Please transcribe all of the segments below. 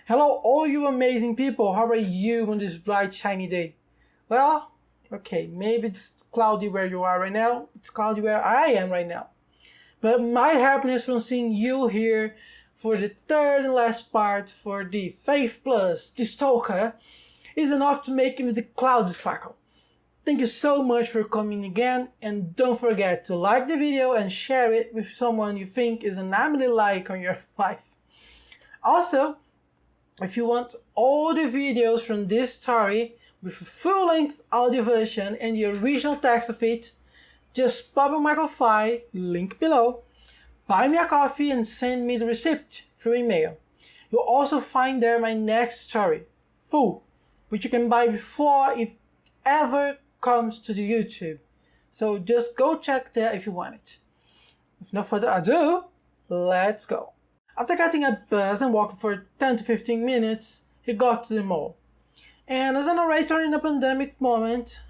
Hello all you amazing people, how are you on this bright shiny day? Well, okay, maybe it's cloudy where you are right now, it's cloudy where I am right now. But my happiness from seeing you here for the third and last part for the Faith Plus, the Stalker, is enough to make even the clouds sparkle. Thank you so much for coming again, and don't forget to like the video and share it with someone you think is an Amely like on your life. Also, if you want all the videos from this story with a full-length audio version and the original text of it, just pop on my Ko-Fi, link below, buy me a coffee and send me the receipt through email. You'll also find there my next story, full, which you can buy before it ever comes to the YouTube. So just go check there if you want it. With no further ado, let's go. After getting a bus and walking for 10 to 15 minutes, he got to the mall. And as a narrator in a pandemic moment,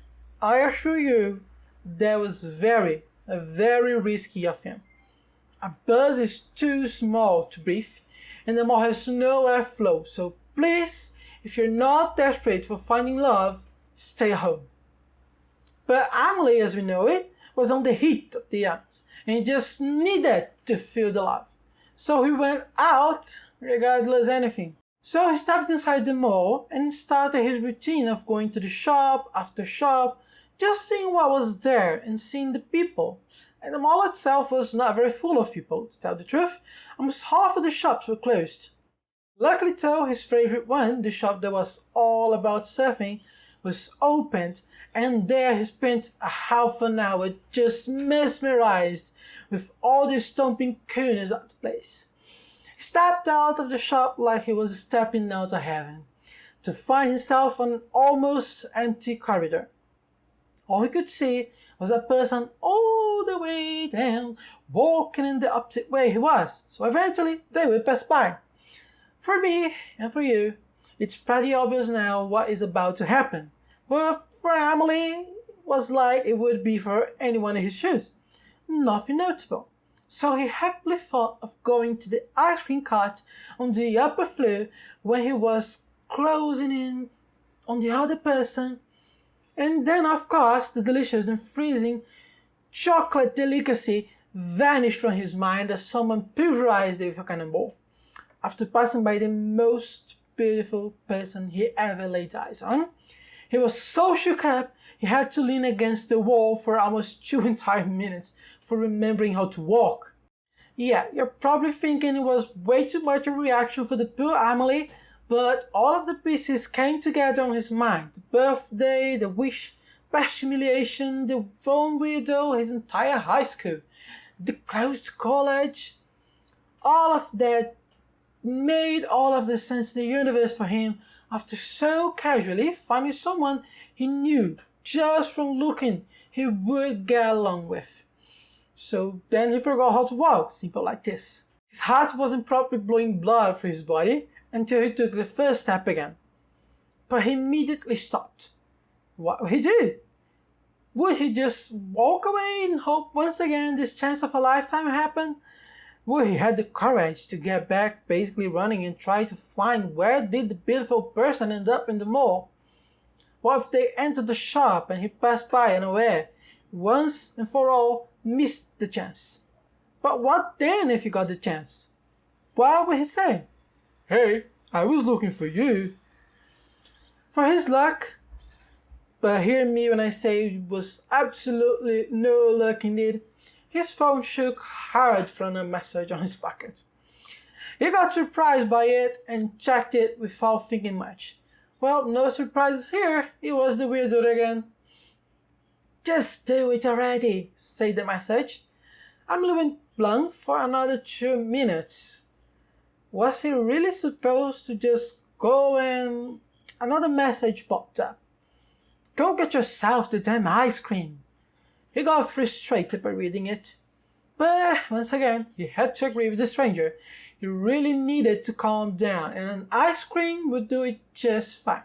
I assure you, that was very risky of him. A bus is too small to breathe, and the mall has no airflow, so please, if you're not desperate for finding love, stay home. But Amely, as we know it, was on the heat of the youngs, and he just needed to feel the love. So he went out regardless anything. So he stepped inside the mall and started his routine of going to the shop after shop, just seeing what was there and seeing the people. And the mall itself was not very full of people, to tell the truth. Almost half of the shops were closed. Luckily though, his favorite one, the shop that was all about surfing, was opened, and there he spent a half an hour just mesmerized with all the stomping coolness of the place. He stepped out of the shop like he was stepping out of heaven, to find himself on an almost empty corridor. All he could see was a person all the way down, walking in the opposite way he was, so eventually they would pass by. For me, and for you, it's pretty obvious now what is about to happen. But for Amely, it was like it would be for anyone in his shoes. Nothing notable. So he happily thought of going to the ice cream cart on the upper floor when he was closing in on the other person. And then of course the delicious and freezing chocolate delicacy vanished from his mind as someone pulverized it with a cannonball. After passing by the most beautiful person he ever laid eyes on, he was so shook up, he had to lean against the wall for almost 2 entire minutes for remembering how to walk. Yeah, you're probably thinking it was way too much a reaction for the poor Amely, but all of the pieces came together on his mind. The birthday, the wish, past humiliation, the phone widow, his entire high school, the closed college. All of that made all of the sense in the universe for him after so casually finding someone he knew just from looking he would get along with. So then he forgot how to walk, simple like this. His heart wasn't properly blowing blood through his body until he took the first step again. But he immediately stopped. What would he do? Would he just walk away and hope once again this chance of a lifetime happened? Would he have the courage to get back, basically running, and try to find where did the beautiful person end up in the mall? What if they entered the shop and he passed by unaware, once and for all missed the chance? But what then if he got the chance? What would he say? Hey, I was looking for you. For his luck, but hear me when I say it was absolutely no luck indeed, his phone shook hard from a message on his pocket. He got surprised by it and checked it without thinking much. Well, no surprises here, it was the weirdo again. Just do it already, said the message. Amely went blank for another 2 minutes. Was he really supposed to just go and... Another message popped up. Go get yourself the damn ice cream. He got frustrated by reading it. But once again, he had to agree with the stranger. He really needed to calm down, and an ice cream would do it just fine.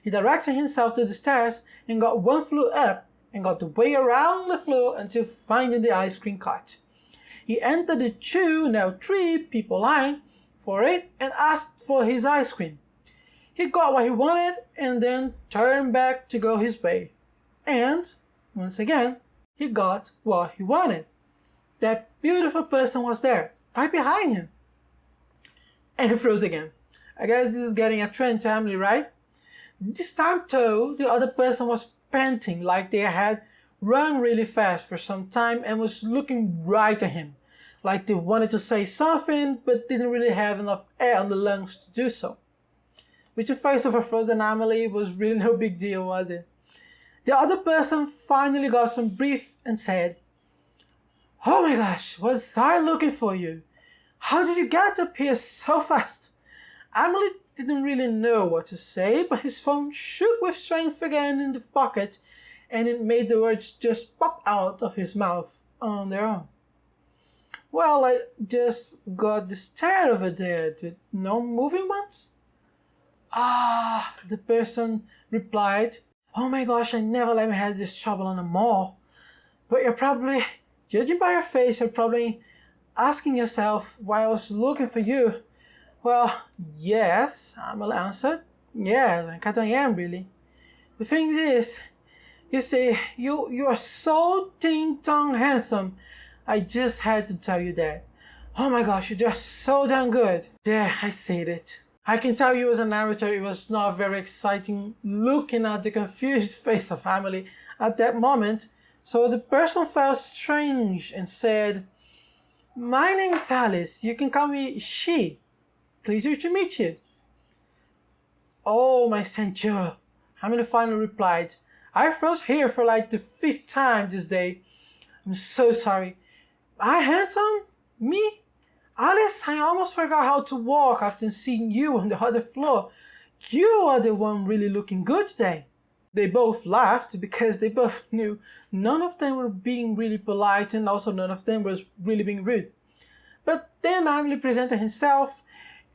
He directed himself to the stairs and got one floor up and got the way around the floor until finding the ice cream cart. He entered the 2, now 3 people line for it and asked for his ice cream. He got what he wanted and then turned back to go his way. And, once again, he got what he wanted. That beautiful person was there, right behind him. And he froze again. I guess this is getting a trend to Amely, right? This time though, the other person was panting like they had run really fast for some time and was looking right at him, like they wanted to say something but didn't really have enough air on the lungs to do so. With the face of a frozen Amely, it was really no big deal, was it? The other person finally got some breath and said, "Oh my gosh, was I looking for you? How did you get up here so fast?" Amely didn't really know what to say, but his phone shook with strength again in the pocket, and it made the words just pop out of his mouth on their own. "Well, I just got this stair over there with no moving ones." "Ah," the person replied. "Oh my gosh, I never let me have this trouble on the mall. But you're probably, judging by your face, you're probably asking yourself why I was looking for you." "Well, yes," Amel answered. "Yes, I kind of am, really. The thing is, you see, you are so ding-dong handsome. I just had to tell you that. Oh my gosh, you're just so damn good." There, I said it. I can tell you as a narrator, it was not very exciting looking at the confused face of Amely at that moment, so the person felt strange and said, "My name is Alice. You can call me she. Pleasure to meet you." "Oh, my senor," Amely finally replied. "I froze here for like the 5th time this day. I'm so sorry. I handsome? Me? Alice, I almost forgot how to walk after seeing you on the other floor. You are the one really looking good today." They both laughed because they both knew none of them were being really polite and also none of them was really being rude. But then Amely presented himself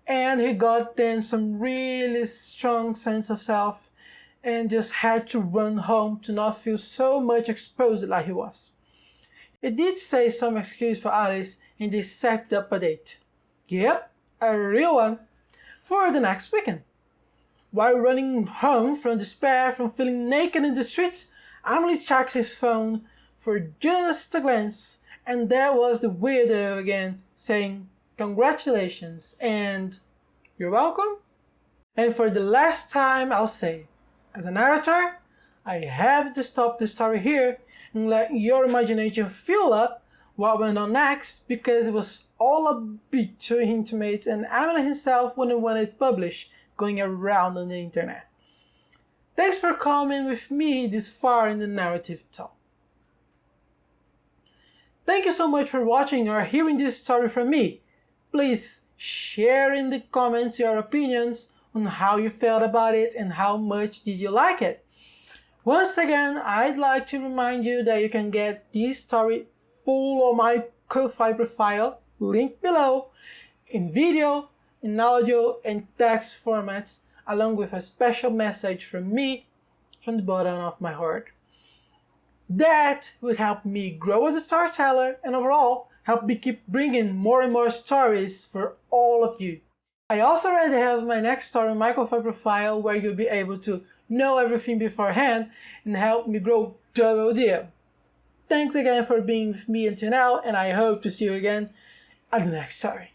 and he got then some really strong sense of self and just had to run home to not feel so much exposed like he was. He did say some excuse for Alice and they set up a date. Yep, a real one, for the next weekend. While running home from despair from feeling naked in the streets, Amely checked his phone for just a glance and there was the weirdo again saying, "Congratulations," and "You're welcome." And for the last time I'll say, as a narrator, I have to stop the story here and let your imagination fill up what went on next because it was all a bit too intimate and Amely himself wouldn't want it published going around on the internet. Thanks for coming with me this far in the narrative talk. Thank you so much for watching or hearing this story from me. Please share in the comments your opinions on how you felt about it and how much did you like it. Once again, I'd like to remind you that you can get this story full on my Ko-Fi profile, link below, in video, in audio and text formats, along with a special message from me from the bottom of my heart. That would help me grow as a storyteller and overall help me keep bringing more and more stories for all of you. I also already have my next story on my Ko-Fi profile where you'll be able to know everything beforehand and help me grow double deal. Thanks again for being with me until now and I hope to see you again at the next story.